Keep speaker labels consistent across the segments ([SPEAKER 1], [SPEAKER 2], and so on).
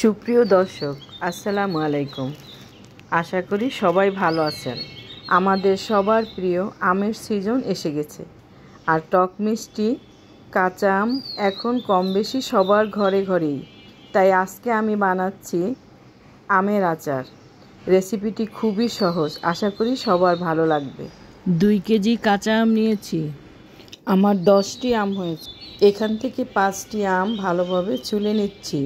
[SPEAKER 1] সুপ্রিয় দর্শক, আসসালামু আলাইকুম। আশা করি সবাই ভালো আছেন। আমাদের সবার প্রিয় আমের সিজন এসে গেছে, আর টক মিষ্টি কাঁচা আম এখন কম বেশি সবার ঘরে ঘরেই। তাই আজকে আমি বানাচ্ছি আমের আচার। রেসিপিটি খুবই সহজ, আশা করি সবার ভালো লাগবে। 2 কেজি কাঁচা আম নিয়েছি। আমার 10টি আম হয়েছে। এখান থেকে 5টি আম ভালোভাবে ছুলে নিচ্ছি।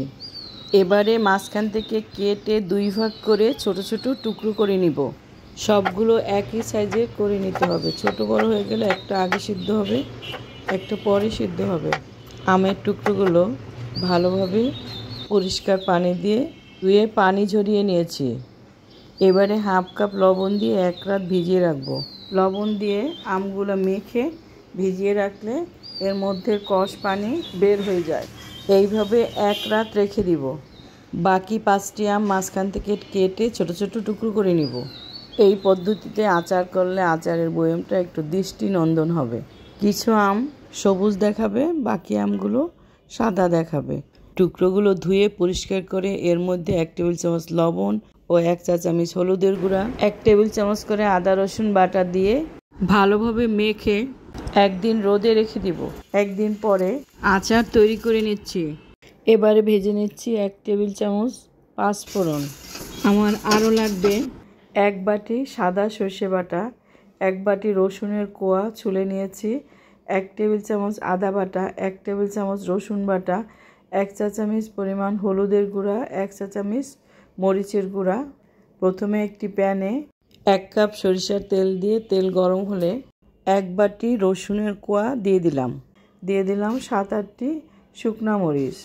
[SPEAKER 1] এবারে মাঝখান থেকে কেটে 2 ভাগ করে ছোট ছোট টুকরো করে নিব। সবগুলো একই সাইজে করে নিতে হবে। ছোট বড় হয়ে গেলে একটা আগে সিদ্ধ হবে, একটা পরে সিদ্ধ হবে। আমের টুকরোগুলো ভালোভাবে পরিষ্কার পানি দিয়ে ধুয়ে পানি ঝরিয়ে নিয়েছি। এবারে হাফ কাপ লবণ দিয়ে 1 রাত ভিজিয়ে রাখবো। লবণ দিয়ে আমগুলো মেখে ভিজিয়ে রাখলে এর মধ্যে কষ পানি বের হয়ে যায়। এইভাবে 1 রাত রেখে দিব। বাকি 5টি আম মাঝখান থেকে কেটে ছোট ছোট টুকরো করে নিব। এই পদ্ধতিতে আচার করলে আচারের বয়মটা একটু দৃষ্টিনন্দন হবে। কিছু আম সবুজ দেখাবে, বাকি আমগুলো সাদা দেখাবে। টুকরোগুলো ধুয়ে পরিষ্কার করে এর মধ্যে 1 টেবিল চামচ লবণ ও 1 চা চামচ হলুদের গুঁড়া, 1 টেবিল চামচ করে আদা রসুন বাটা দিয়ে ভালোভাবে মেখে একদিন রোদে রেখে দিব। একদিন পরে আচার তৈরি করে নিচ্ছি। এবারে ভেজে নিচ্ছি 1 টেবিল চামচ পাঁচফোড়ন। আমার আরও লাগবে 1 বাটি সাদা সর্ষে বাটা, 1 বাটি রসুনের কোয়া ছুলে নিয়েছি, 1 টেবিল চামচ আদা বাটা, 1 টেবিল চামচ রসুন বাটা, 1 চা চামচ পরিমাণ হলুদের গুঁড়া, 1 চা চামচ মরিচের গুঁড়া। প্রথমে একটি প্যানে 1 কাপ সরিষার তেল দিয়ে তেল গরম হলে 1 বাটি রসুনের কোয়া দিয়ে দিলাম 7-8টি শুকনা মরিচ।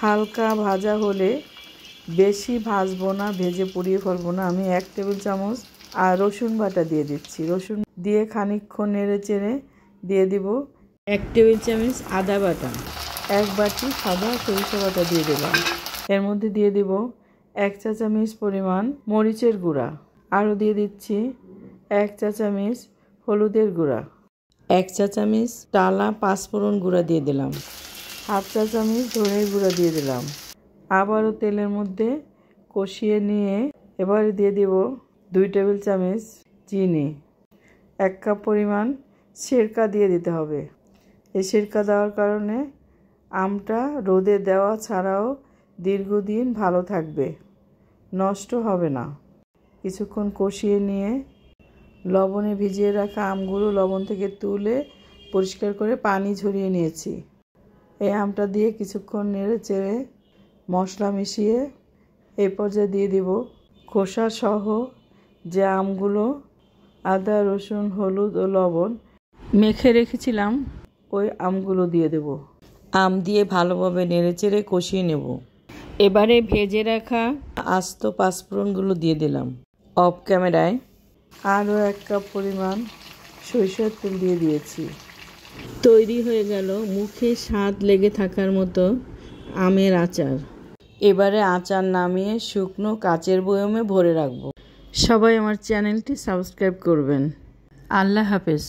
[SPEAKER 1] হালকা ভাজা হলে, বেশি ভাজবো না, ভেজে পুড়িয়ে ফেলবো না, আমি 1 টেবিল চামচ আর রসুন বাটা দিয়ে দিচ্ছি। রসুন দিয়ে খানিকক্ষণ নেড়ে চেড়ে দিয়ে দিব 1 টেবিল চামচ আদা বাটা, 1 বাটি সাদা সরিষা বাটা দিয়ে দিলাম। এর মধ্যে দিয়ে দিব 1 চা চামচ পরিমাণ মরিচের গুঁড়া। আরও দিয়ে দিচ্ছি 1 চা চামচ হলুদের গুঁড়া, 1 চা চামচ টালা পাঁচফোড়ন গুঁড়া দিয়ে দিলাম, হাফ চা চামচ ধনের গুঁড়া দিয়ে দিলাম। আবারও তেলের মধ্যে কষিয়ে নিয়ে এবারে দিয়ে দিব 2 টেবিল চামচ চিনি, 1 কাপ পরিমাণ সিরকা দিয়ে দিতে হবে। এই সিরকা দেওয়ার কারণে আমটা রোদে দেওয়া ছাড়াও দীর্ঘদিন ভালো থাকবে, নষ্ট হবে না। কিছুক্ষণ কষিয়ে নিয়ে লবণে ভিজিয়ে রাখা আমগুলো লবণ থেকে তুলে পরিষ্কার করে পানি ঝরিয়ে নিয়েছি। এই আমটা দিয়ে কিছুক্ষণ নেড়ে চেড়ে মশলা মিশিয়ে এই পর্যায়ে দিয়ে দিব খোসা সহ যে আমগুলো আদা রসুন হলুদ ও লবণ মেখে রেখেছিলাম, ওই আমগুলো দিয়ে দেব। আম দিয়ে ভালোভাবে নেড়ে চেড়ে কষিয়ে নেব। এবারে ভেজে রাখা আস্ত পাঁচফোড়নগুলো দিয়ে দিলাম। অফ ক্যামেরায় আরও 1 কাপ পরিমাণ সরিষার তেল দিয়ে দিয়েছি। তৈরি হয়ে গেল মুখে স্বাদ লেগে থাকার মতো আমের আচার। এবারে আচার নামিয়ে শুকনো কাচের বয়মে ভরে রাখবো। সবাই আমার চ্যানেলটি সাবস্ক্রাইব করবেন। আল্লাহ হাফেজ।